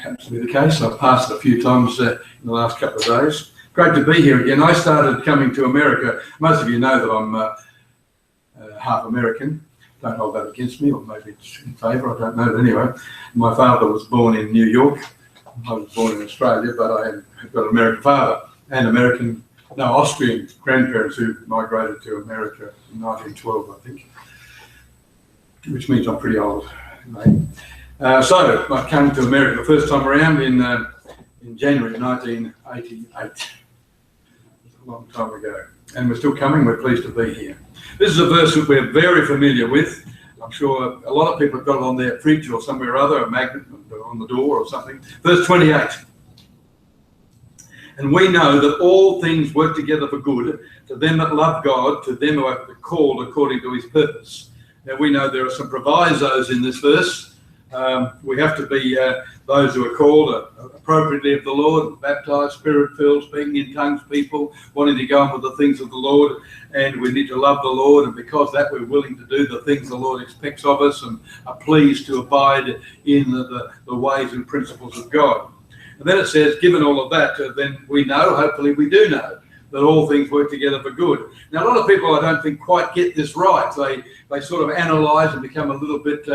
happens to be the case. I've passed it a few times in the last couple of days. Great to be here again. I started coming to America. Most of you know that I'm half American. Don't hold that against me, or maybe it's in favour, I don't know. But anyway, my father was born in New York. I was born in Australia, but I have got an American father and Austrian grandparents who migrated to America in 1912, I think, which means I'm pretty old. So I came to America the first time around in January 1988. A long time ago, and we're still coming. We're pleased to be here. This is a verse that we're very familiar with. I'm sure a lot of people have got it on their fridge or somewhere or other, a magnet on the door or something. Verse 28. And we know that all things work together for good to them that love God, to them who are called according to his purpose. Now we know there are some provisos in this verse. We have to be those who are called appropriately of the Lord, baptized, spirit-filled, speaking in tongues people, wanting to go on with the things of the Lord, and we need to love the Lord, and because of that we're willing to do the things the Lord expects of us and are pleased to abide in the ways and principles of God. And then it says, given all of that, then we know, hopefully we do know, that all things work together for good. Now a lot of people I don't think quite get this right. They sort of analyse and become a little bit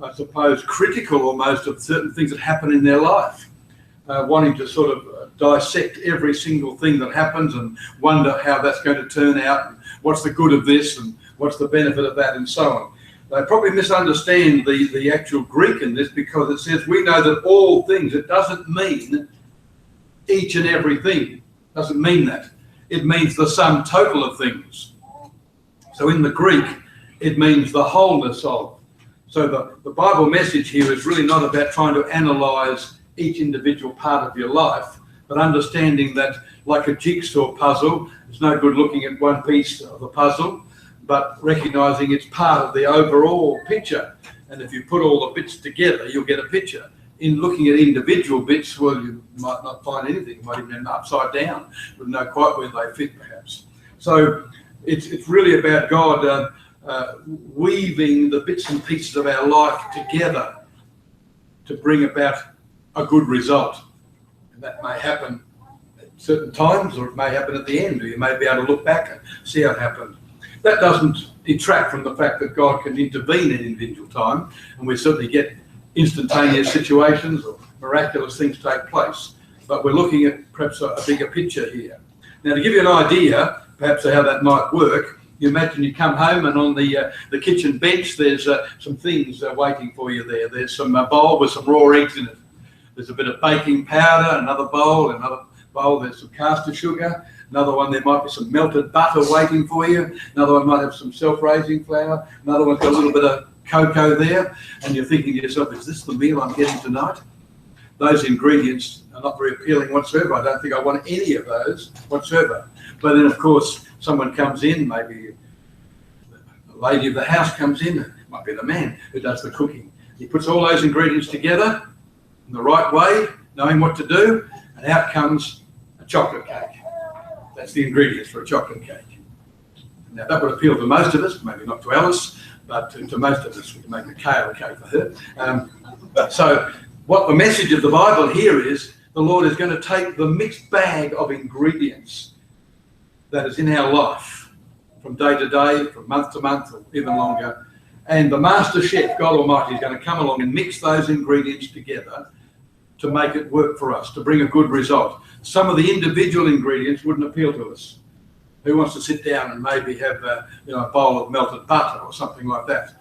I suppose, critical almost of certain things that happen in their life, wanting to sort of dissect every single thing that happens and wonder how that's going to turn out, and what's the good of this and what's the benefit of that and so on. They probably misunderstand the actual Greek in this, because it says we know that all things. It doesn't mean each and everything. It doesn't mean that. It means the sum total of things. So in the Greek, it means the wholeness of. So the Bible message here is really not about trying to analyse each individual part of your life, but understanding that, like a jigsaw puzzle, it's no good looking at one piece of the puzzle, but recognising it's part of the overall picture. And if you put all the bits together, you'll get a picture. In looking at individual bits, well, you might not find anything. You might even end upside down, but know quite where they fit, perhaps. So it's really about God weaving the bits and pieces of our life together to bring about a good result. And that may happen at certain times, or it may happen at the end, or you may be able to look back and see how it happened. That doesn't detract from the fact that God can intervene in individual time, and we certainly get instantaneous situations or miraculous things take place. But we're looking at perhaps a bigger picture here. Now, to give you an idea, perhaps, of how that might work, you imagine you come home and on the kitchen bench there's some things waiting for you there. There's some bowl with some raw eggs in it. There's a bit of baking powder, another bowl, there's some caster sugar, another one there might be some melted butter waiting for you, another one might have some self-raising flour, another one's got a little bit of cocoa there, and you're thinking to yourself, is this the meal I'm getting tonight? Those ingredients are not very appealing whatsoever. I don't think I want any of those whatsoever. But then, of course, someone comes in, maybe the lady of the house comes in, it might be the man who does the cooking. He puts all those ingredients together in the right way, knowing what to do, and out comes a chocolate cake. That's the ingredients for a chocolate cake. Now, that would appeal to most of us, maybe not to Alice, but to most of us. We can make a kale cake for her. So what the message of the Bible here is, the Lord is going to take the mixed bag of ingredients that is in our life, from day to day, from month to month, or even longer. And the master chef, God Almighty, is going to come along and mix those ingredients together to make it work for us, to bring a good result. Some of the individual ingredients wouldn't appeal to us. Who wants to sit down and maybe have a bowl of melted butter or something like that?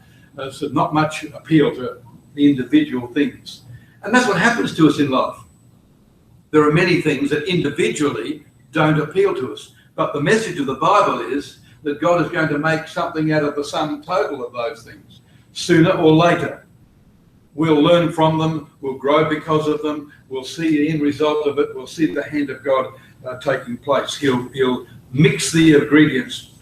So not much appeal to the individual things. And that's what happens to us in life. There are many things that individually don't appeal to us. But the message of the Bible is that God is going to make something out of the sum total of those things, sooner or later. We'll learn from them, we'll grow because of them, we'll see the end result of it, we'll see the hand of God taking place. He'll mix the ingredients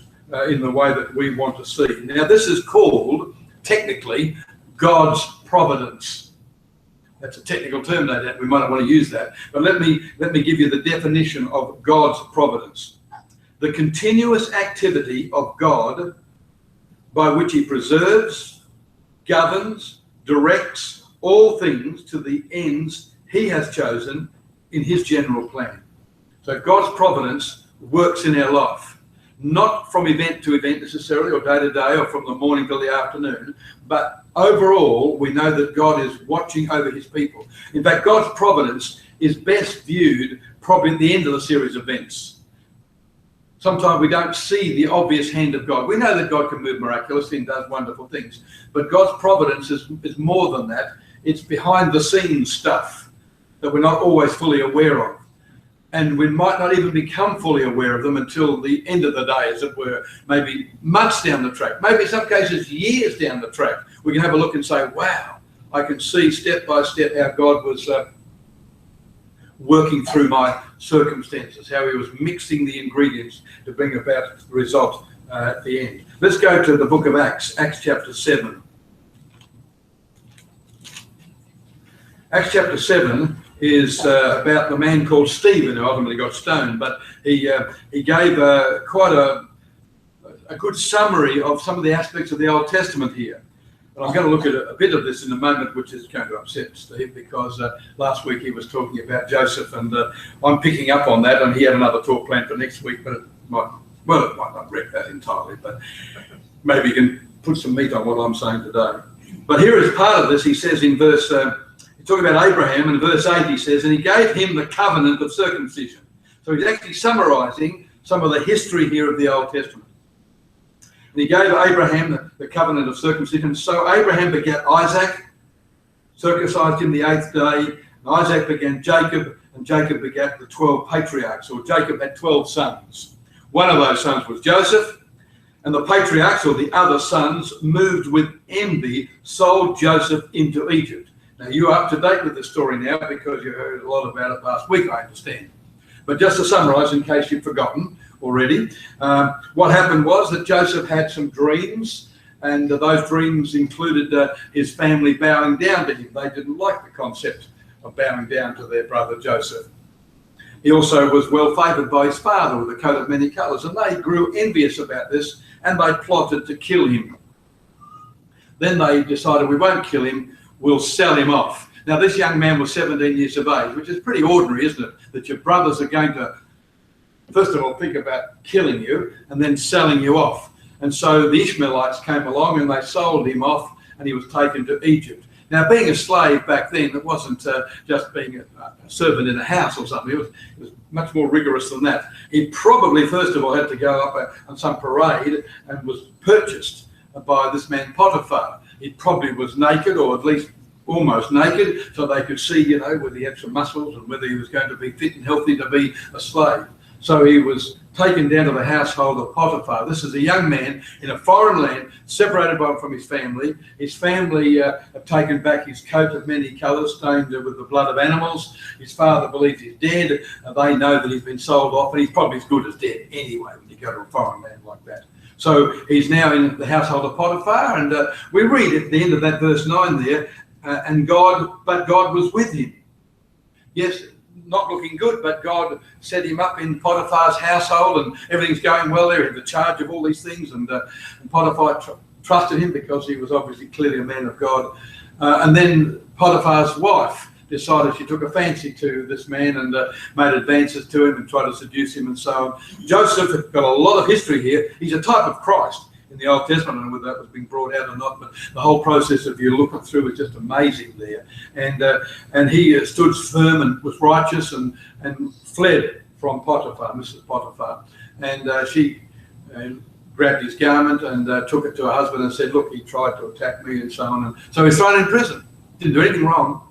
in the way that we want to see. Now, this is called, technically, God's providence. That's a technical term, no doubt. We might not want to use that. But let me give you the definition of God's providence. The continuous activity of God by which he preserves, governs, directs, all things to the ends he has chosen in his general plan. So God's providence works in our life, not from event to event necessarily, or day to day, or from the morning till the afternoon, but overall we know that God is watching over his people. In fact, God's providence is best viewed probably at the end of the series of events. Sometimes we don't see the obvious hand of God. We know that God can move miraculously and does wonderful things, but God's providence is more than that. It's behind the scenes stuff that we're not always fully aware of. And we might not even become fully aware of them until the end of the day, as it were, maybe months down the track, maybe in some cases years down the track. We can have a look and say, wow, I can see step by step how God was working through my circumstances, how he was mixing the ingredients to bring about the result at the end. Let's go to the book of Acts, Acts chapter 7. Acts chapter 7 is about the man called Stephen, who ultimately got stoned, but he gave quite a good summary of some of the aspects of the Old Testament here. And I'm going to look at a bit of this in a moment, which is going to upset Steve, because last week he was talking about Joseph, and I'm picking up on that, and he had another talk planned for next week, but it might not wreck that entirely, but maybe you can put some meat on what I'm saying today. But here is part of this. He says in verse, he's talking about Abraham, and in verse 8 he says, and he gave him the covenant of circumcision. So he's actually summarising some of the history here of the Old Testament. And he gave Abraham the covenant of circumcision. So Abraham begat Isaac, circumcised him the 8th day. And Isaac begat Jacob, and Jacob begat the 12 patriarchs, or Jacob had 12 sons. One of those sons was Joseph, and the patriarchs, or the other sons, moved with envy, sold Joseph into Egypt. Now, you're up to date with the story now because you heard a lot about it last week, I understand. But just to summarise, in case you've forgotten already, what happened was that Joseph had some dreams, and those dreams included his family bowing down to him. They didn't like the concept of bowing down to their brother Joseph. He also was well favoured by his father with a coat of many colours, and they grew envious about this, and they plotted to kill him. Then they decided, we won't kill him, we'll sell him off. Now, this young man was 17 years of age, which is pretty ordinary, isn't it? That your brothers are going to, first of all, think about killing you and then selling you off. And so the Ishmaelites came along and they sold him off, and he was taken to Egypt. Now, being a slave back then, it wasn't just being a servant in a house or something. It was much more rigorous than that. He probably, first of all, had to go up on some parade and was purchased by this man Potiphar. He probably was naked, or at least almost naked, so they could see, you know, whether he had some muscles and whether he was going to be fit and healthy to be a slave. So he was taken down to the household of Potiphar. This is a young man in a foreign land, separated from his family. His family have taken back his coat of many colours, stained with the blood of animals. His father believes he's dead. They know that he's been sold off, and he's probably as good as dead anyway when you go to a foreign land like that. So he's now in the household of Potiphar, and we read at the end of that verse 9 there, but God was with him. Yes, not looking good, but God set him up in Potiphar's household, and everything's going well there. He had the charge of all these things, and Potiphar trusted him because he was obviously clearly a man of God. And then Potiphar's wife decided she took a fancy to this man and made advances to him and tried to seduce him and so on. Joseph has got a lot of history here. He's a type of Christ in the Old Testament. I don't know whether that was being brought out or not, but the whole process of you looking through is just amazing there. And he stood firm and was righteous and fled from Potiphar, Mrs. Potiphar. And she grabbed his garment and took it to her husband and said, look, he tried to attack me and so on. And so he's thrown in prison. Didn't do anything wrong.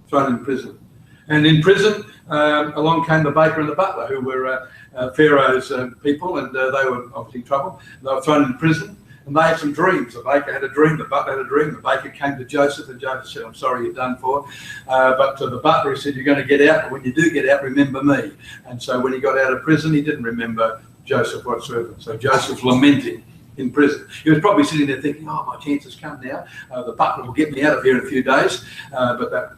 Thrown in prison. And in prison, along came the baker and the butler, who were Pharaoh's people, and they were obviously in trouble. They were thrown in prison, and they had some dreams. The baker had a dream, the butler had a dream. The baker came to Joseph, and Joseph said, I'm sorry, you're done for. But to the butler, he said, you're going to get out, but when you do get out, remember me. And so when he got out of prison, he didn't remember Joseph whatsoever. So Joseph's lamenting in prison. He was probably sitting there thinking, oh, my chance has come now. The butler will get me out of here in a few days. But that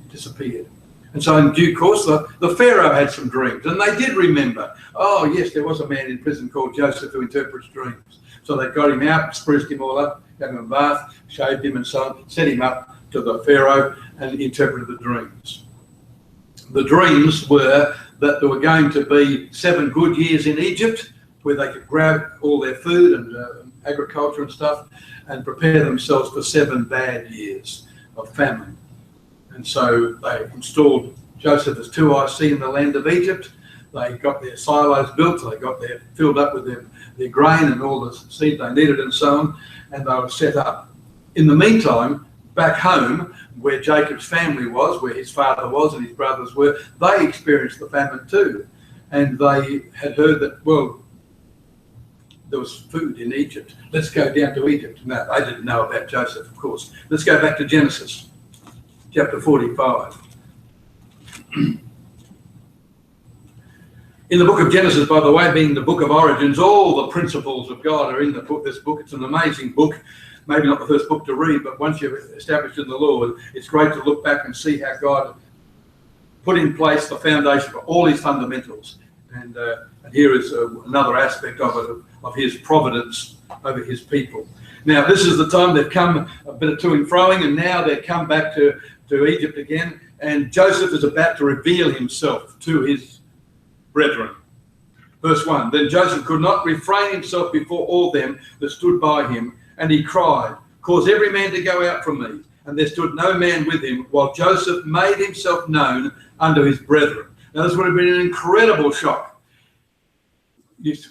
disappeared. And so in due course, the Pharaoh had some dreams, and they did remember, oh yes, there was a man in prison called Joseph who interprets dreams. So they got him out, spruced him all up, gave him a bath, shaved him and so on, set him up to the Pharaoh and interpreted the dreams. The dreams were that there were going to be 7 good years in Egypt where they could grab all their food and agriculture and stuff and prepare themselves for 7 bad years of famine. And so they installed Joseph as 2IC in the land of Egypt. They got their silos built, they got their filled up with their grain and all the seed they needed and so on, and they were set up. In the meantime, back home, where Jacob's family was, where his father was and his brothers were, they experienced the famine too. And they had heard that, well, there was food in Egypt. Let's go down to Egypt. No, they didn't know about Joseph, of course. Let's go back to Genesis, chapter 45. In the book of Genesis, by the way, being the book of origins, all the principles of God are in this book. It's an amazing book. Maybe not the first book to read, but once you're established in the Lord, it's great to look back and see how God put in place the foundation for all his fundamentals. And here is another aspect of it, of his providence over his people. Now, this is the time they've come a bit of to and froing, and now they've come back to Egypt again, and Joseph is about to reveal himself to his brethren. Verse 1, then Joseph could not refrain himself before all them that stood by him, and he cried, cause every man to go out from me. And there stood no man with him, while Joseph made himself known unto his brethren. Now this would have been an incredible shock.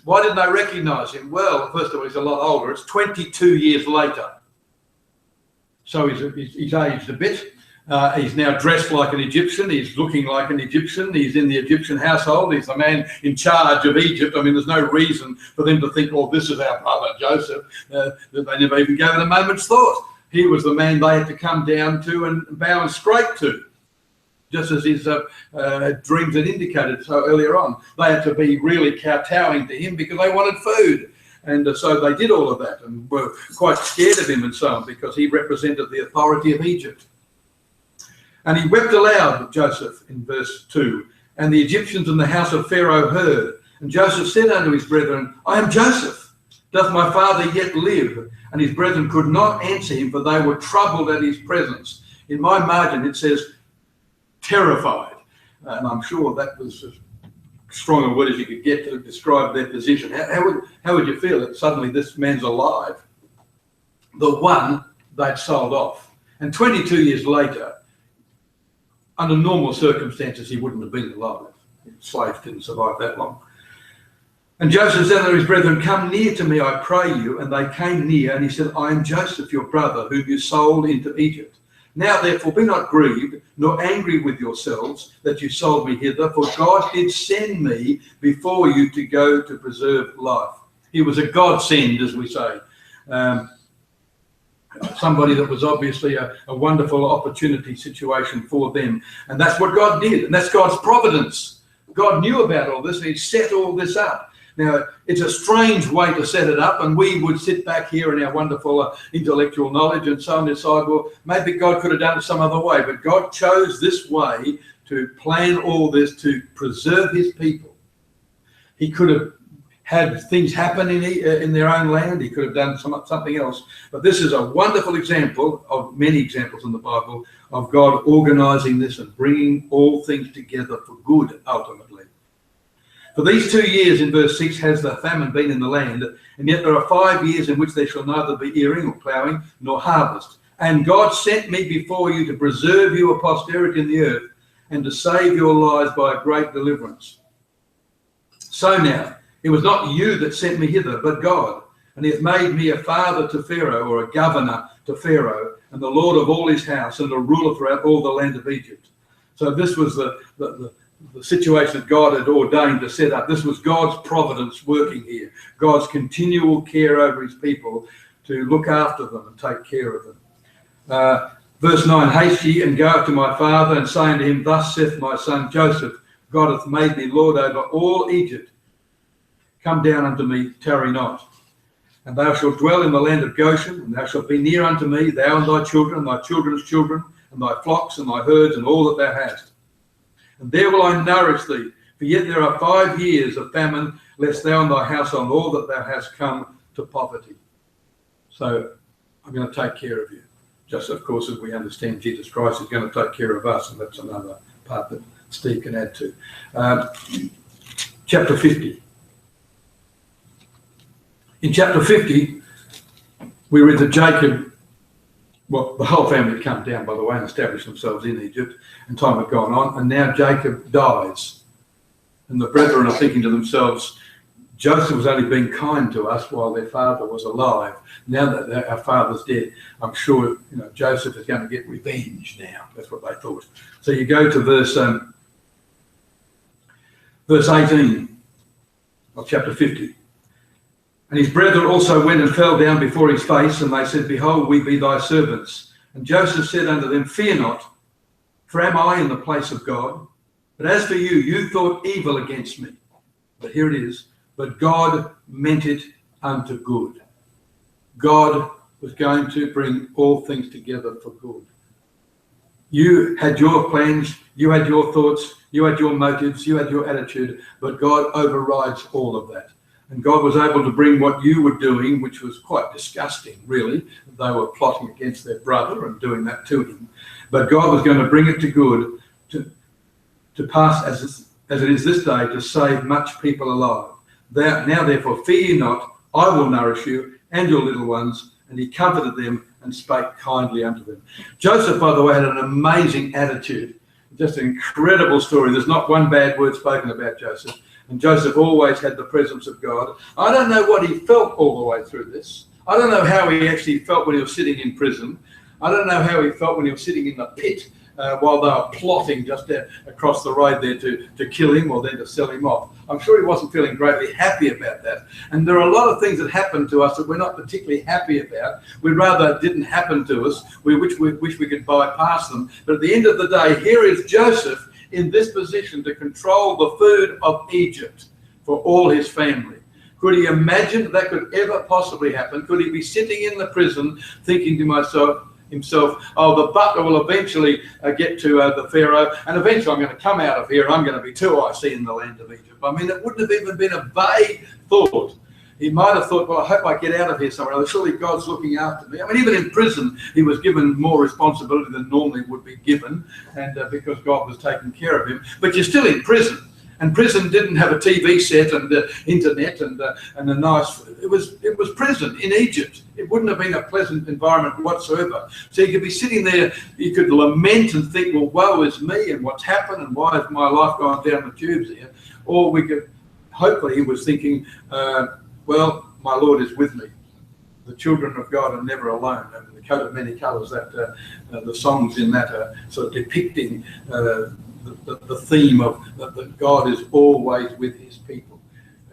Why didn't they recognize him? Well, first of all, he's a lot older. It's 22 years later. So he's aged a bit. He's now dressed like an Egyptian. He's looking like an Egyptian. He's in the Egyptian household. He's the man in charge of Egypt. I mean, there's no reason for them to think, oh, this is our brother Joseph. That they never even gave it a moment's thought. He was the man they had to come down to and bow and scrape to, just as his dreams had indicated so earlier on. They had to be really kowtowing to him because they wanted food. And so they did all of that and were quite scared of him and so on, because he represented the authority of Egypt. And he wept aloud, Joseph, in verse 2. And the Egyptians in the house of Pharaoh heard. And Joseph said unto his brethren, I am Joseph. Doth my father yet live? And his brethren could not answer him, for they were troubled at his presence. In my margin it says, terrified. And I'm sure that was as strong a word as you could get to describe their position. How would you feel that suddenly this man's alive? The one they'd sold off. And 22 years later, under normal circumstances, he wouldn't have been alive. Slaves didn't survive that long. And Joseph said unto his brethren, come near to me, I pray you. And they came near, and he said, I am Joseph, your brother, whom you sold into Egypt. Now therefore be not grieved, nor angry with yourselves, that you sold me hither, for God did send me before you to go to preserve life. He was a godsend, as we say. Somebody that was obviously a wonderful opportunity situation for them. And that's what God did. And that's God's providence. God knew about all this, and he set all this up. Now, it's a strange way to set it up, and we would sit back here in our wonderful intellectual knowledge and so on and decide, well, maybe God could have done it some other way. But God chose this way to plan all this to preserve his people. He could have had things happen in their own land. He could have done something else. But this is a wonderful example of many examples in the Bible of God organizing this and bringing all things together for good, ultimately. For these 2 years, in verse 6, has the famine been in the land, and yet there are 5 years in which there shall neither be earing or ploughing nor harvest. And God sent me before you to preserve you a posterity in the earth, and to save your lives by a great deliverance. So now, it was not you that sent me hither, but God. And he hath made me a father to Pharaoh, or a governor to Pharaoh, and the lord of all his house, and a ruler throughout all the land of Egypt. So this was the situation that God had ordained to set up. This was God's providence working here. God's continual care over his people to look after them and take care of them. Verse 9, haste ye and go up to my father, and say unto him, thus saith my son Joseph, God hath made me lord over all Egypt. Come down unto me, tarry not. And thou shalt dwell in the land of Goshen, and thou shalt be near unto me, thou and thy children, and thy children's children, and thy flocks, and thy herds, and all that thou hast. And there will I nourish thee, for yet there are 5 years of famine, lest thou and thy household and all that thou hast come to poverty. So I'm going to take care of you. Just, of course, as we understand Jesus Christ is going to take care of us, and that's another part that Steve can add to. Chapter 50. In chapter 50, we read that Jacob, well, the whole family had come down, by the way, and established themselves in Egypt, and time had gone on, and now Jacob dies. And the brethren are thinking to themselves, Joseph was only being kind to us while their father was alive. Now that our father's dead, I'm sure Joseph is going to get revenge now. That's what they thought. So you go to verse 18 of chapter 50. And his brethren also went and fell down before his face, and they said, Behold, we be thy servants. And Joseph said unto them, Fear not, for am I in the place of God? But as for you, you thought evil against me. But here it is. But God meant it unto good. God was going to bring all things together for good. You had your plans, you had your thoughts, you had your motives, you had your attitude, but God overrides all of that. And God was able to bring what you were doing, which was quite disgusting, really. They were plotting against their brother and doing that to him. But God was going to bring it to good, to pass as it is this day, to save much people alive. Now therefore fear ye not, I will nourish you and your little ones. And he comforted them and spake kindly unto them. Joseph, by the way, had an amazing attitude. Just an incredible story. There's not one bad word spoken about Joseph. And Joseph always had the presence of God. I don't know what he felt all the way through this. I don't know how he actually felt when he was sitting in prison. I don't know how he felt when he was sitting in the pit while they were plotting just across the road there to kill him or then to sell him off. I'm sure he wasn't feeling greatly happy about that. And there are a lot of things that happen to us that we're not particularly happy about. We'd rather it didn't happen to us. We wish we could bypass them. But at the end of the day, here is Joseph in this position to control the food of Egypt for all his family. Could he imagine that could ever possibly happen? Could he be sitting in the prison thinking to himself, oh, the butler will eventually get to the Pharaoh, and eventually I'm going to come out of here and I'm going to be too icy in the land of Egypt. I mean, it wouldn't have even been a vague thought. He might have thought, well, I hope I get out of here somewhere. Surely God's looking after me. I mean, even in prison, he was given more responsibility than normally would be given, and because God was taking care of him. But you're still in prison. And prison didn't have a TV set and internet and a nice. It was prison in Egypt. It wouldn't have been a pleasant environment whatsoever. So you could be sitting there, you could lament and think, well, woe is me, and what's happened, and why has my life gone down the tubes here? Or we could, hopefully, he was thinking, well, my Lord is with me. The children of God are never alone. And the coat of many colours, that the songs in that are sort of depicting the theme of that God is always with his people.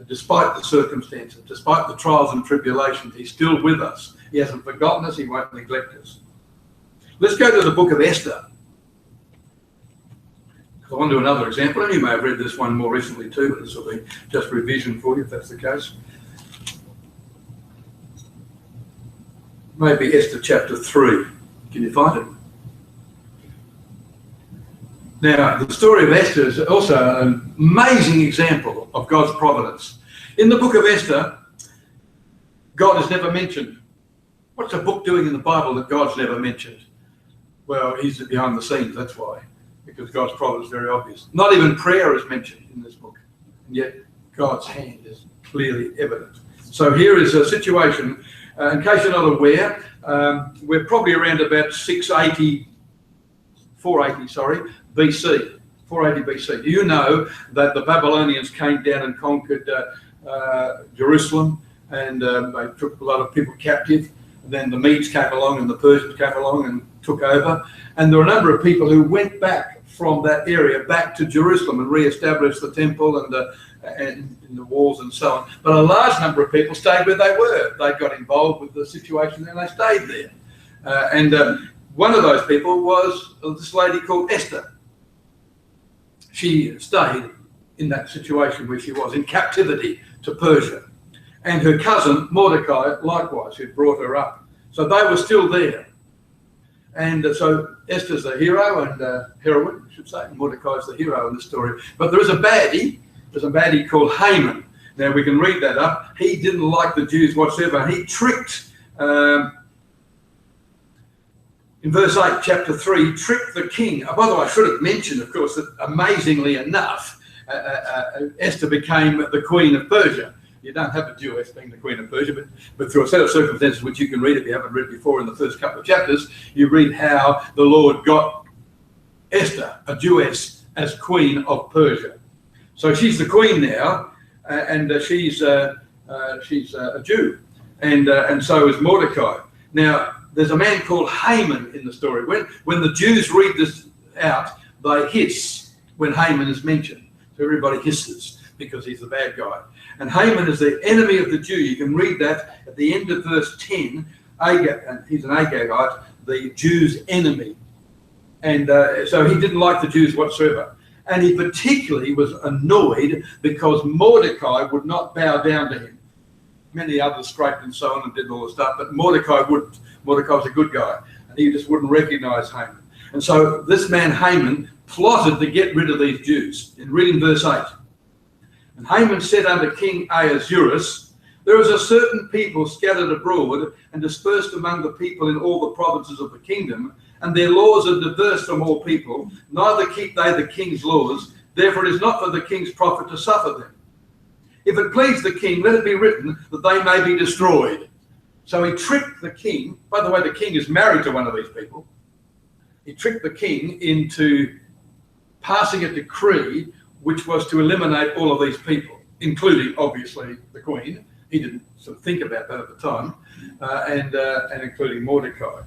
Despite the circumstances, despite the trials and tribulations, he's still with us. He hasn't forgotten us, he won't neglect us. Let's go to the book of Esther. I want to do another example, and you may have read this one more recently too, but this will be just revision for you if that's the case. Maybe Esther chapter 3. Can you find it? Now, the story of Esther is also an amazing example of God's providence. In the book of Esther, God is never mentioned. What's a book doing in the Bible that God's never mentioned? Well, he's behind the scenes, that's why. Because God's providence is very obvious. Not even prayer is mentioned in this book. And yet, God's hand is clearly evident. So here is a situation, in case you're not aware, we're probably around about 480 BC. 480 BC. Do you know that the Babylonians came down and conquered Jerusalem, and they took a lot of people captive? And then the Medes came along and the Persians came along and took over. And there were a number of people who went back from that area back to Jerusalem and re-established the temple and the walls and so on. But a large number of people stayed where they were. They got involved with the situation and they stayed there. One of those people was this lady called Esther. She stayed in that situation where she was in captivity to Persia. And her cousin, Mordecai, likewise, who brought her up. So they were still there. And so Esther's the hero and heroine, I should say. Mordecai's the hero in the story. But there is a baddie. There's a baddie called Haman. Now, we can read that up. He didn't like the Jews whatsoever. He tricked in verse 8, chapter 3, tricked the king. By the way, I should have mentioned, of course, that amazingly enough, Esther became the queen of Persia. You don't have a Jewess being the queen of Persia, but through a set of circumstances which you can read if you haven't read before in the first couple of chapters, you read how the Lord got Esther, a Jewess, as queen of Persia. So she's the queen now, and she's a Jew, and so is Mordecai. Now, there's a man called Haman in the story. When the Jews read this out, they hiss when Haman is mentioned. So everybody hisses because he's the bad guy. And Haman is the enemy of the Jew. You can read that at the end of verse 10. And he's an Agagite, the Jews' enemy. And so he didn't like the Jews whatsoever. And he particularly was annoyed because Mordecai would not bow down to him. Many others scraped and so on and did all the stuff, but Mordecai wouldn't. Mordecai was a good guy, and he just wouldn't recognize Haman. And so this man Haman plotted to get rid of these Jews. In reading verse 8, and Haman said unto King Ahasuerus, there is a certain people scattered abroad and dispersed among the people in all the provinces of the kingdom, and their laws are diverse from all people, neither keep they the king's laws, therefore it is not for the king's profit to suffer them. If it please the king, let it be written that they may be destroyed. So he tricked the king. By the way, the king is married to one of these people. He tricked the king into passing a decree which was to eliminate all of these people, including, obviously, the queen. He didn't sort of think about that at the time, and including Mordecai.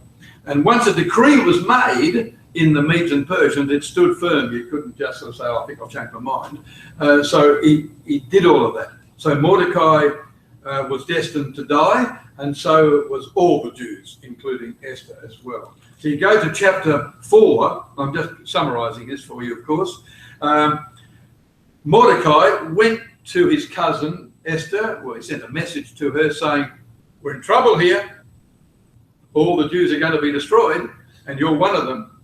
And once a decree was made in the Medes and Persians, it stood firm. You couldn't just sort of say, oh, I think I'll change my mind. So he did all of that. So Mordecai was destined to die, and so was all the Jews, including Esther as well. So you go to chapter 4. I'm just summarizing this for you, of course. Mordecai went to his cousin Esther. Well, he sent a message to her saying, we're in trouble here. All the Jews are going to be destroyed, and you're one of them.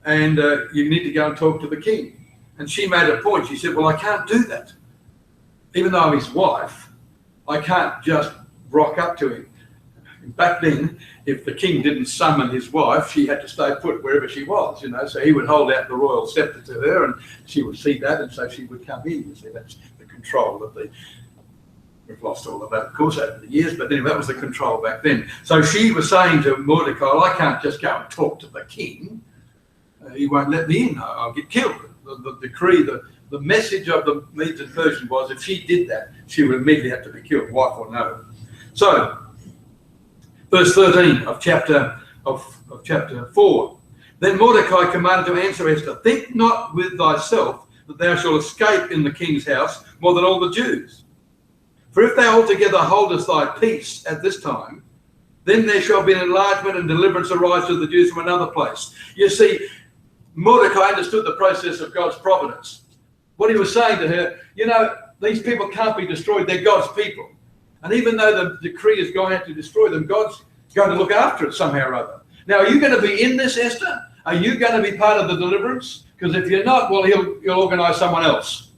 And you need to go and talk to the king. And she made a point. She said, well, I can't do that. Even though I'm his wife, I can't just rock up to him. Back then, if the king didn't summon his wife, she had to stay put wherever she was, you know. So he would hold out the royal scepter to her, and she would see that, and so she would come in. You see, that's the control that we've lost all of that, of course, over the years, but anyway, that was the control back then. So she was saying to Mordecai, well, I can't just go and talk to the king. He won't let me in. I'll get killed. The decree, the message of the Medes and Persians was if she did that, she would immediately have to be killed, wife or no. So, verse 13 of chapter 4. Then Mordecai commanded to answer Esther, think not with thyself that thou shalt escape in the king's house more than all the Jews. For if thou altogether holdest thy peace at this time, then there shall be an enlargement and deliverance arise to the Jews from another place. You see, Mordecai understood the process of God's providence. What he was saying to her, you know, these people can't be destroyed. They're God's people. And even though the decree is going out to destroy them, God's going to look after it somehow or other. Now, are you going to be in this, Esther? Are you going to be part of the deliverance? Because if you're not, well, he'll organize someone else.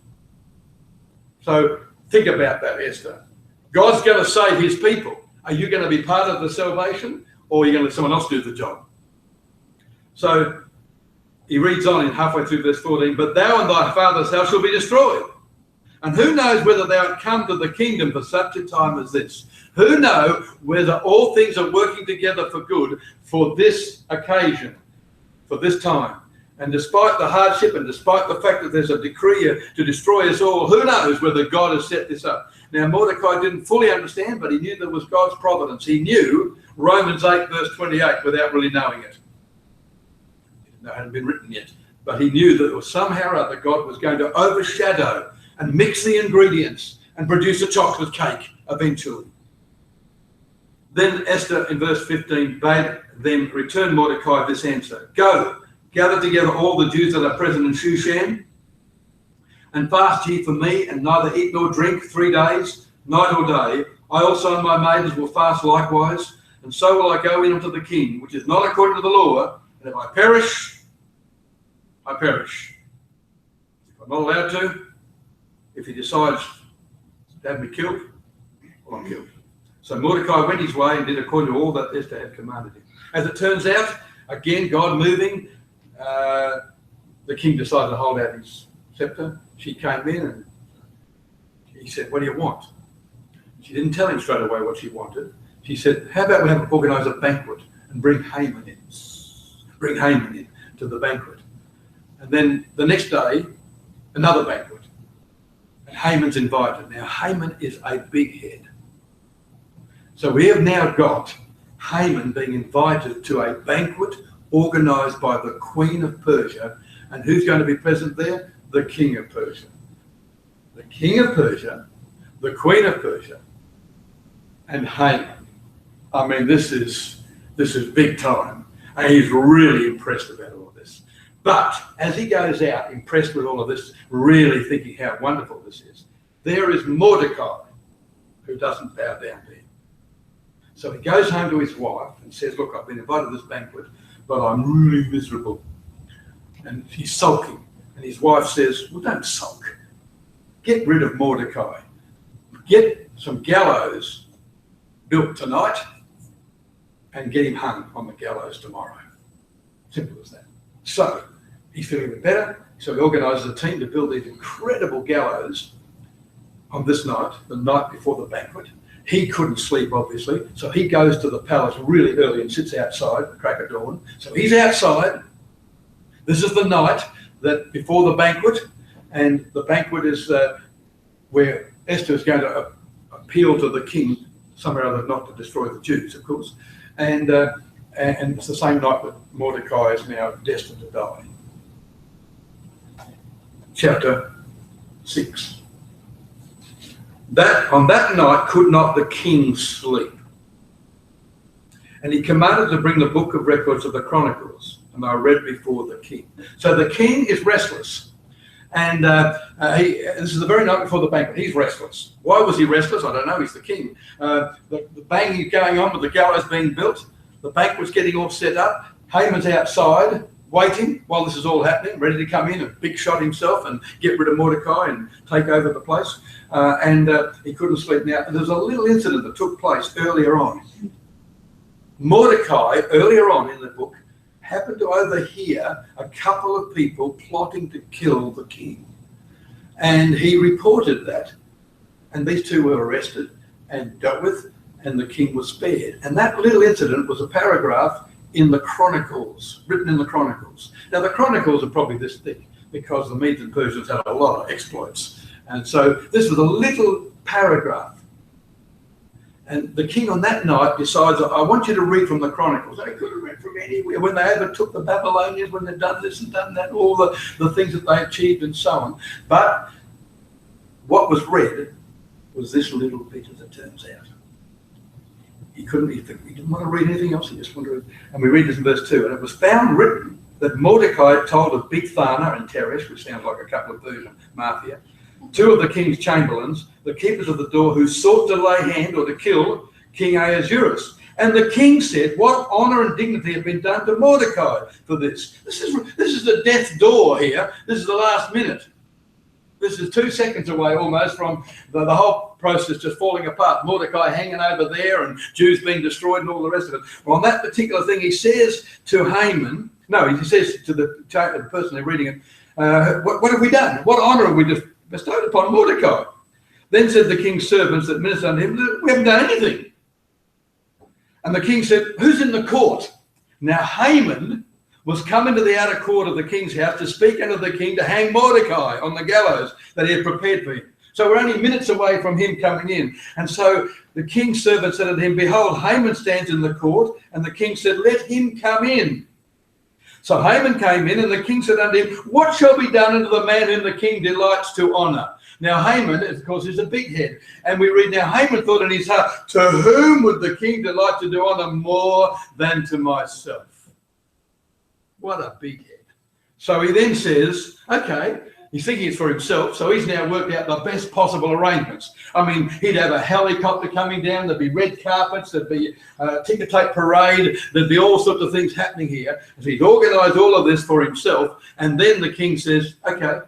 So think about that, Esther. God's going to save his people. Are you going to be part of the salvation, or are you going to let someone else do the job? So he reads on in halfway through verse 14, but thou and thy father's house shall be destroyed. And who knows whether thou art come to the kingdom for such a time as this? Who know whether all things are working together for good for this occasion, for this time? And despite the hardship and despite the fact that there's a decree to destroy us all, who knows whether God has set this up? Now, Mordecai didn't fully understand, but he knew there was God's providence. He knew Romans 8, verse 28, without really knowing it. He didn't know it hadn't been written yet. But he knew that somehow or other God was going to overshadow and mix the ingredients and produce a chocolate cake eventually. Then Esther, in verse 15, bade them return Mordecai this answer. Go, gather together all the Jews that are present in Shushan, and fast ye for me, and neither eat nor drink 3 days, night or day. I also and my maidens will fast likewise, and so will I go in unto the king, which is not according to the law, and if I perish, I perish. If I'm not allowed to, if he decides to have me killed, well, I'm killed. So Mordecai went his way and did according to all that Esther had commanded him. As it turns out, again, God moving, the king decided to hold out his scepter. She came in and he said, what do you want? She didn't tell him straight away what she wanted. She said, how about we organise a banquet and bring Haman in. Bring Haman in to the banquet. And then the next day, another banquet. And Haman's invited. Now, Haman is a big head. So we have now got Haman being invited to a banquet organised by the Queen of Persia. And who's going to be present there? The King of Persia. The King of Persia, the Queen of Persia, and Haman. I mean, this is big time. And he's really impressed about all of this. But as he goes out, impressed with all of this, really thinking how wonderful this is, there is Mordecai, who doesn't bow down to him. So he goes home to his wife and says, look, I've been invited to this banquet, but I'm really miserable. And he's sulking. And his wife says, well, don't sulk. Get rid of Mordecai. Get some gallows built tonight and get him hung on the gallows tomorrow. Simple as that. So he's feeling a bit better. So he organises a team to build these incredible gallows on this night, the night before the banquet. He couldn't sleep, obviously, so he goes to the palace really early and sits outside at the crack of dawn. So he's outside. This is the night that before the banquet, and the banquet is where Esther is going to appeal to the king, somehow or other not to destroy the Jews, of course. And it's the same night that Mordecai is now destined to die. Chapter 6. On that night could not the king sleep. And he commanded to bring the book of records of the Chronicles, and they were read before the king. So the king is restless. And this is the very night before the banquet. He's restless. Why was he restless? I don't know. He's the king. The banging going on with the gallows being built. The banquet's getting all set up. Haman's outside waiting while this is all happening, ready to come in and big shot himself and get rid of Mordecai and take over the place. And he couldn't sleep. Now, there's a little incident that took place earlier on. Mordecai, earlier on in the book, happened to overhear a couple of people plotting to kill the king. And he reported that. And these two were arrested and dealt with, and the king was spared. And that little incident was a paragraph in the Chronicles, written in the Chronicles. Now, the Chronicles are probably this thick because the Medes and Persians had a lot of exploits. And so this was a little paragraph. And the king on that night decides, I want you to read from the Chronicles. They could have read from anywhere. When they overtook the Babylonians, when they'd done this and done that, all the things that they achieved and so on. But what was read was this little bit, as it turns out. He didn't want to read anything else. He just wanted to read. And we read this in verse 2. And it was found written that Mordecai told of Bigthana and Teresh, which sounds like a couple of Persian mafia, two of the king's chamberlains, the keepers of the door, who sought to lay hand or to kill King Ahasuerus. And the king said, what honour and dignity have been done to Mordecai for this? This is the death's door here. This is the last minute. This is 2 seconds away almost from the whole process just falling apart. Mordecai hanging over there and Jews being destroyed and all the rest of it. Well, on that particular thing, he says to Haman, he says to the person they're reading it, what have we done? What honour have we just bestowed upon Mordecai? Then said the king's servants that ministered unto him, we haven't done anything. And the king said, who's in the court? Now Haman was come into the outer court of the king's house to speak unto the king to hang Mordecai on the gallows that he had prepared for him. So we're only minutes away from him coming in. And so the king's servant said unto him, behold, Haman stands in the court. And the king said, let him come in. So Haman came in, and the king said unto him, what shall be done unto the man whom the king delights to honour? Now Haman, of course, is a big head. And we read, now Haman thought in his heart, to whom would the king delight to do honour more than to myself? What a big head. So he then says, okay, he's thinking it's for himself, so he's now worked out the best possible arrangements. I mean, he'd have a helicopter coming down, there'd be red carpets, there'd be a ticker tape parade, there'd be all sorts of things happening here. So he's organised all of this for himself, and then the king says, okay,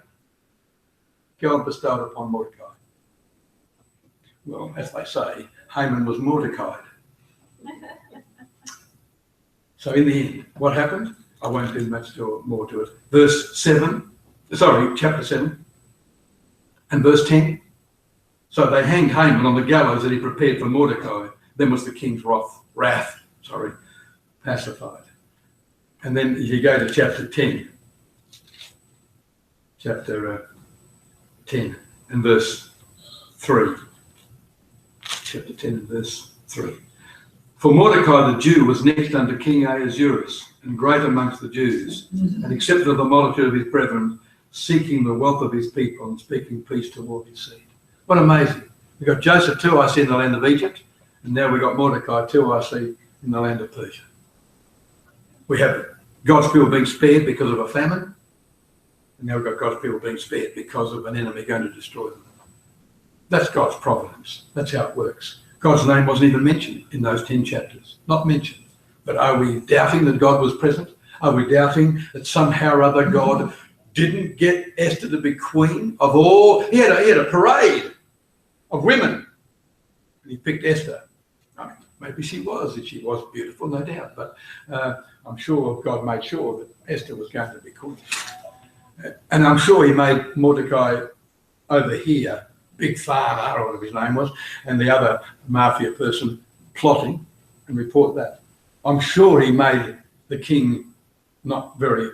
go and bestow it upon Mordecai. Well, as they say, Haman was Mordecai'd. So in the end, what happened? I won't do much more to it. Chapter 7 and verse 10. So they hanged Haman on the gallows that he prepared for Mordecai. Then was the king's wrath pacified. And then you go to chapter 10. Chapter 10 and verse 3. Chapter 10 and verse 3. For Mordecai the Jew was next unto King Ahasuerus, and great amongst the Jews, and accepted of the multitude of his brethren, seeking the wealth of his people and speaking peace to all his seed. What amazing. We've got Joseph too, I see, in the land of Egypt, and now we've got Mordecai too, I see, in the land of Persia. We have God's people being spared because of a famine, and now we've got God's people being spared because of an enemy going to destroy them. That's God's providence. That's how it works. God's name wasn't even mentioned in those 10 chapters. Not mentioned. But are we doubting that God was present? Are we doubting that somehow or other God didn't get Esther to be queen of all? He had a parade of women, and he picked Esther. I mean, maybe she was beautiful, no doubt, but I'm sure God made sure that Esther was going to be queen. And I'm sure he made Mordecai over here, big farmer, or whatever his name was, and the other mafia person plotting, and report that. I'm sure he made the king not very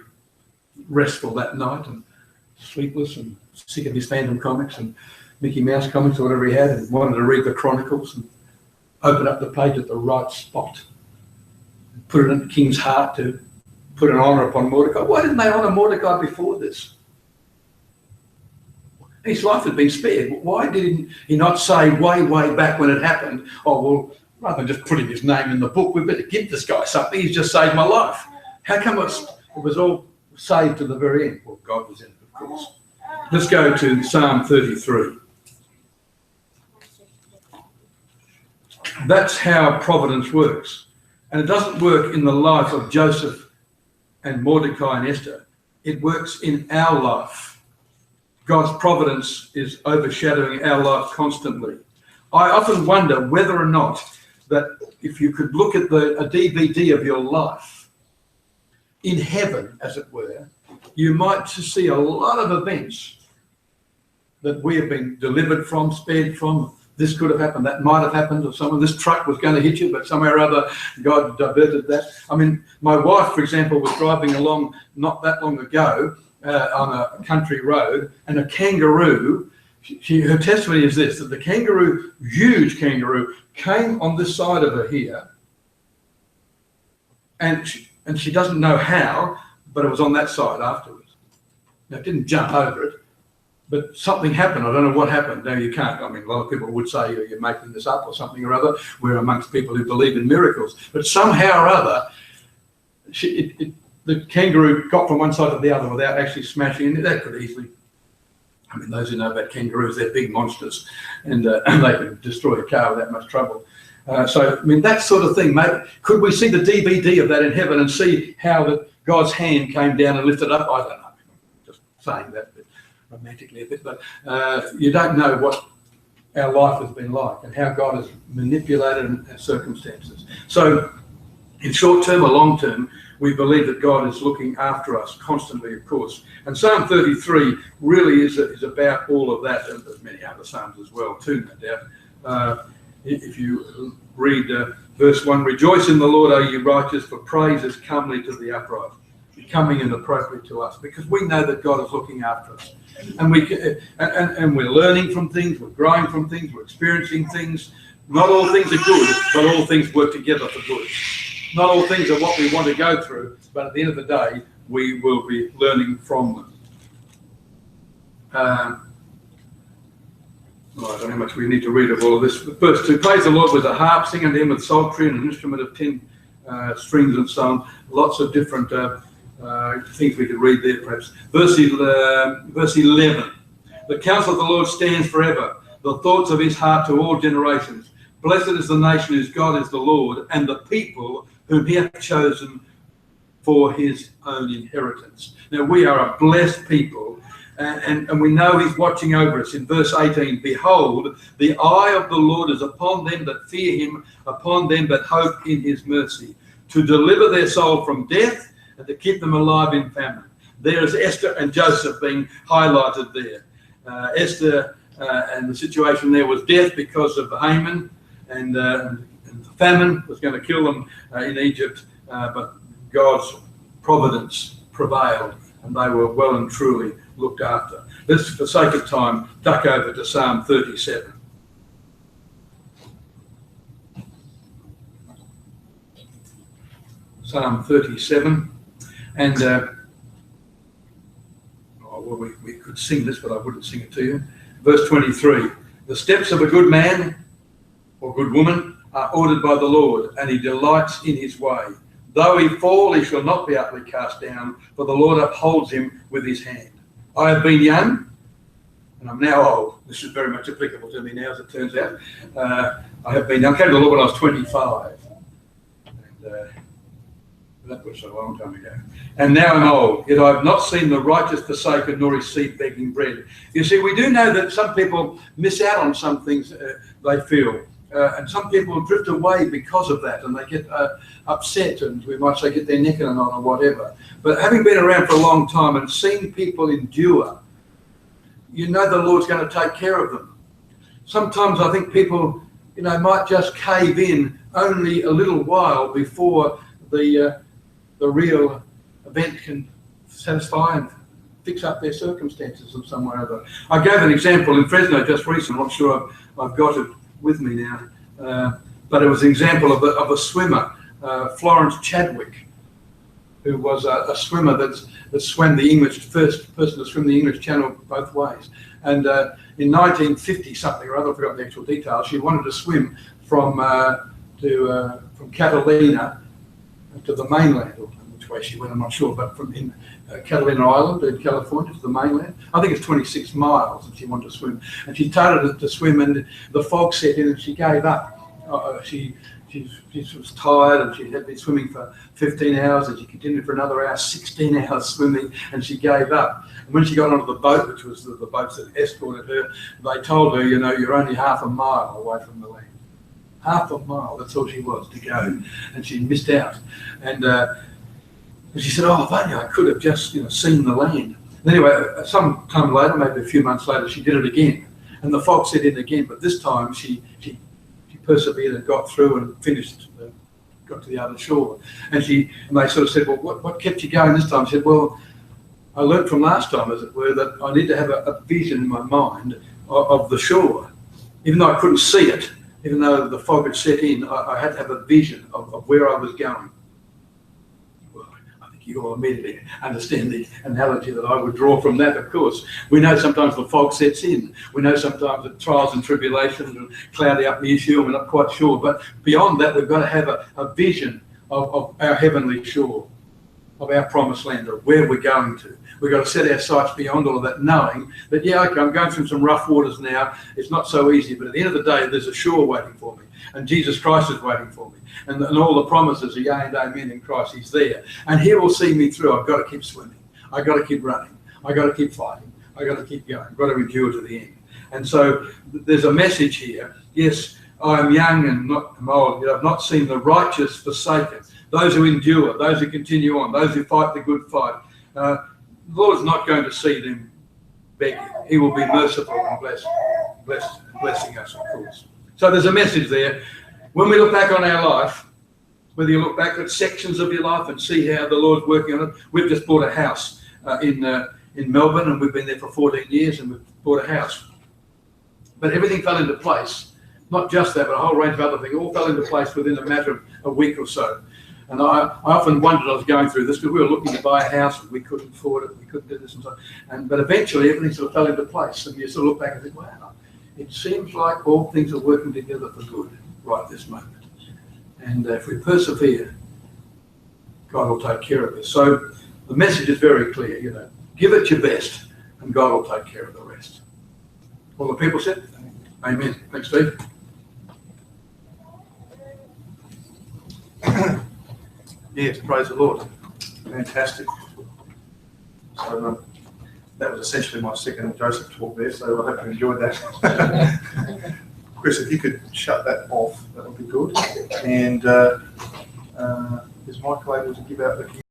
restful that night, and sleepless, and sick of his Phantom comics and Mickey Mouse comics or whatever he had, and wanted to read the Chronicles and open up the page at the right spot, and put it in the king's heart to put an honour upon Mordecai. Why didn't they honour Mordecai before this? His life had been spared. Why did he not say way back when it happened, oh, well, rather than just putting his name in the book, we better give this guy something. He's just saved my life. How come it was all saved to the very end? Well, God was in it, of course. Let's go to Psalm 33. That's how providence works. And it doesn't work in the life of Joseph and Mordecai and Esther. It works in our life. God's providence is overshadowing our life constantly. I often wonder whether or not that if you could look at a DVD of your life in heaven, as it were, you might see a lot of events that we have been delivered from, spared from. This could have happened, that might have happened, or someone, this truck was going to hit you, but somewhere or other God diverted that. I mean, my wife, for example, was driving along not that long ago on a country road, and a kangaroo, her testimony is this, that the kangaroo, huge kangaroo, came on this side of her here, and she doesn't know how, but it was on that side afterwards. Now, it didn't jump over it, but something happened. I don't know what happened. No, you can't. I mean, a lot of people would say you're making this up or something or other. We're amongst people who believe in miracles. But somehow or other, the kangaroo got from one side to the other without actually smashing into that. Could easily, I mean, those who know about kangaroos, they're big monsters, and they can destroy a car without much trouble. So, I mean, that sort of thing, mate. Could we see the DVD of that in heaven and see how God's hand came down and lifted up? I don't know. I'm just saying that romantically a bit, but you don't know what our life has been like and how God has manipulated circumstances. So, in short term or long term, we believe that God is looking after us constantly, of course. And Psalm 33 really is about all of that, and there's many other psalms as well too, no doubt. If you read verse 1, rejoice in the Lord, O ye righteous, for praise is comely to the upright, becoming and appropriate to us, because we know that God is looking after us. And we're learning from things, we're growing from things, we're experiencing things. Not all things are good, but all things work together for good. Not all things are what we want to go through, but at the end of the day, we will be learning from them. I don't know how much we need to read of all of this. Verse 2, praise the Lord with a harp, sing unto him with psaltery and an instrument of 10 strings and so on. Lots of different things we could read there perhaps. Verse 11, the counsel of the Lord stands forever, the thoughts of his heart to all generations. Blessed is the nation whose God is the Lord, and the people whom he hath chosen for his own inheritance. Now we are a blessed people, and we know he's watching over us. In verse 18, behold, the eye of the Lord is upon them that fear him, upon them that hope in his mercy, to deliver their soul from death and to keep them alive in famine. There is Esther and Joseph being highlighted there. Esther and the situation there was death because of Haman, and famine was going to kill them in Egypt, but God's providence prevailed, and they were well and truly looked after. Let's, for sake of time, duck over to Psalm 37. Psalm 37, and we could sing this, but I wouldn't sing it to you. Verse 23, the steps of a good man or good woman are ordered by the Lord, and he delights in his way. Though he fall, he shall not be utterly cast down, for the Lord upholds him with his hand. I have been young, and I'm now old. This is very much applicable to me now, as it turns out. I have been young. I came to the Lord when I was 25. And that was a long time ago. And now I'm old, yet I have not seen the righteous forsaken, nor his seed begging bread. You see, we do know that some people miss out on some things they feel. And some people drift away because of that, and they get upset, and we might say get their neck in a knot or whatever. But having been around for a long time and seen people endure, you know the Lord's going to take care of them. Sometimes I think people, might just cave in only a little while before the real event can satisfy and fix up their circumstances of some way or other. I gave an example in Fresno just recently. I'm not sure I've got it with me now, but it was an example of a swimmer, Florence Chadwick, who was a swimmer that swam the first person to swim the English Channel both ways. And in 1950 something or other, I forgot the actual details, she wanted to swim from Catalina to the mainland, or which way she went, I'm not sure, but from Catalina Island in California to the mainland. I think it's 26 miles that she wanted to swim. And she started to swim, and the fog set in, and she gave up. She was tired, and she had been swimming for 15 hours, and she continued for another hour, 16 hours swimming, and she gave up. And when she got onto the boat, which was the boats that escorted her, they told her, you're only half a mile away from the land. Half a mile, that's all she was to go. And she missed out. And she said, if only I could have just seen the land. And anyway, some time later, maybe a few months later, she did it again. And the fog set in again, but this time she persevered and got through and finished, got to the other shore. And they sort of said, well, what kept you going this time? She said, well, I learned from last time, as it were, that I need to have a vision in my mind of the shore. Even though I couldn't see it, even though the fog had set in, I had to have a vision of where I was going. Well, I think you all immediately understand the analogy that I would draw from that, of course. We know sometimes the fog sets in. We know sometimes that trials and tribulations will cloudy up the issue, and we're not quite sure. But beyond that, we've got to have a vision of our heavenly shore, of our promised land, of where we're going to. We've got to set our sights beyond all of that, knowing that, okay, I'm going through some rough waters now. It's not so easy, but at the end of the day, there's a shore waiting for me, and Jesus Christ is waiting for me, and all the promises are yea and amen in Christ. He's there, and He will see me through. I've got to keep swimming. I've got to keep running. I've got to keep fighting. I've got to keep going. I've got to endure to the end. And so there's a message here. Yes, I am young and I'm old, yet I've not seen the righteous forsaken. Those who endure, those who continue on, those who fight the good fight. The Lord's not going to see them begging. He will be merciful and blessing us, of course. So there's a message there. When we look back on our life, whether you look back at sections of your life and see how the Lord's working on it. We've just bought a house in Melbourne, and we've been there for 14 years, and we've bought a house. But everything fell into place. Not just that, but a whole range of other things. All fell into place within a matter of a week or so. And I often wondered, I was going through this, because we were looking to buy a house and we couldn't afford it, we couldn't do this and so on. But eventually everything sort of fell into place, and you sort of look back and think, wow, it seems like all things are working together for good right this moment. And if we persevere, God will take care of us. So the message is very clear, give it your best and God will take care of the rest. All the people said, amen. Thanks, Steve. Yes, praise the Lord. Fantastic. So that was essentially my second Joseph talk there, so I hope you enjoyed that. Chris, if you could shut that off, that would be good. And Is Michael able to give out the